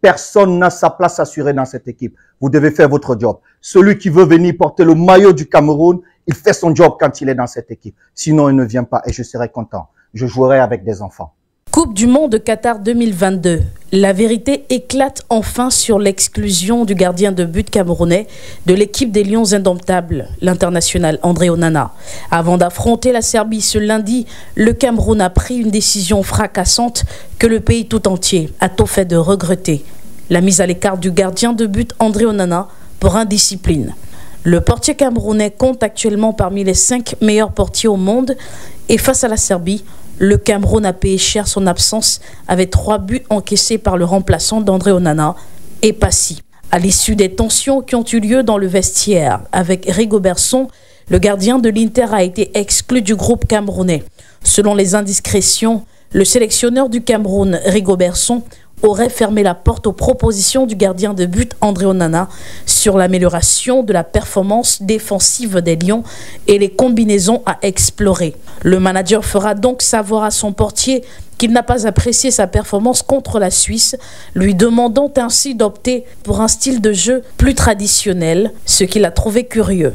Personne n'a sa place assurée dans cette équipe. Vous devez faire votre job. Celui qui veut venir porter le maillot du Cameroun, il fait son job quand il est dans cette équipe. Sinon, il ne vient pas et je serai content. Je jouerai avec des enfants. Coupe du Monde de Qatar 2022. La vérité éclate enfin sur l'exclusion du gardien de but camerounais de l'équipe des Lions indomptables, l'international André Onana. Avant d'affronter la Serbie ce lundi, le Cameroun a pris une décision fracassante que le pays tout entier a tôt fait de regretter. La mise à l'écart du gardien de but André Onana pour indiscipline. Le portier camerounais compte actuellement parmi les 5 meilleurs portiers au monde et face à la Serbie, le Cameroun a payé cher son absence avec 3 buts encaissés par le remplaçant d'André Onana et Passy. À l'issue des tensions qui ont eu lieu dans le vestiaire avec Rigobertson, le gardien de l'Inter a été exclu du groupe camerounais. Selon les indiscrétions, le sélectionneur du Cameroun, Rigobertson, aurait fermé la porte aux propositions du gardien de but André Onana sur l'amélioration de la performance défensive des Lions et les combinaisons à explorer. Le manager fera donc savoir à son portier qu'il n'a pas apprécié sa performance contre la Suisse, lui demandant ainsi d'opter pour un style de jeu plus traditionnel, ce qu'il a trouvé curieux.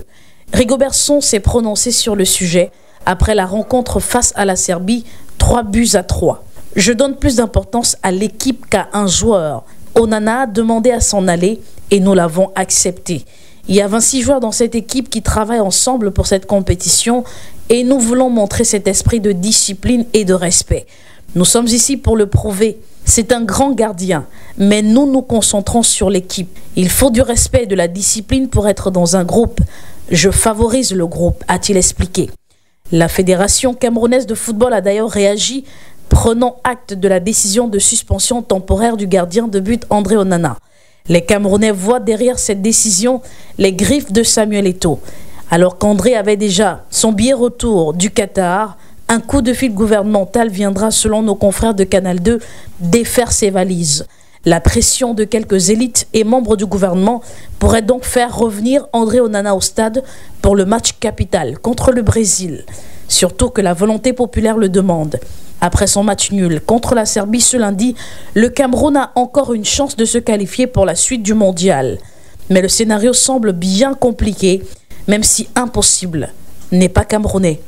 Rigobertson s'est prononcé sur le sujet après la rencontre face à la Serbie, 3-3. Je donne plus d'importance à l'équipe qu'à un joueur. Onana a demandé à s'en aller et nous l'avons accepté. Il y a 26 joueurs dans cette équipe qui travaillent ensemble pour cette compétition et nous voulons montrer cet esprit de discipline et de respect. Nous sommes ici pour le prouver. C'est un grand gardien, mais nous nous concentrons sur l'équipe. Il faut du respect et de la discipline pour être dans un groupe. Je favorise le groupe, a-t-il expliqué. La Fédération camerounaise de football a d'ailleurs réagi prenant acte de la décision de suspension temporaire du gardien de but André Onana. Les Camerounais voient derrière cette décision les griffes de Samuel Eto'o. Alors qu'André avait déjà son billet retour du Qatar, un coup de fil gouvernemental viendra, selon nos confrères de Canal 2, défaire ses valises. La pression de quelques élites et membres du gouvernement pourrait donc faire revenir André Onana au stade pour le match capital contre le Brésil. Surtout que la volonté populaire le demande. Après son match nul contre la Serbie ce lundi, le Cameroun a encore une chance de se qualifier pour la suite du mondial. Mais le scénario semble bien compliqué, même si impossible n'est pas camerounais.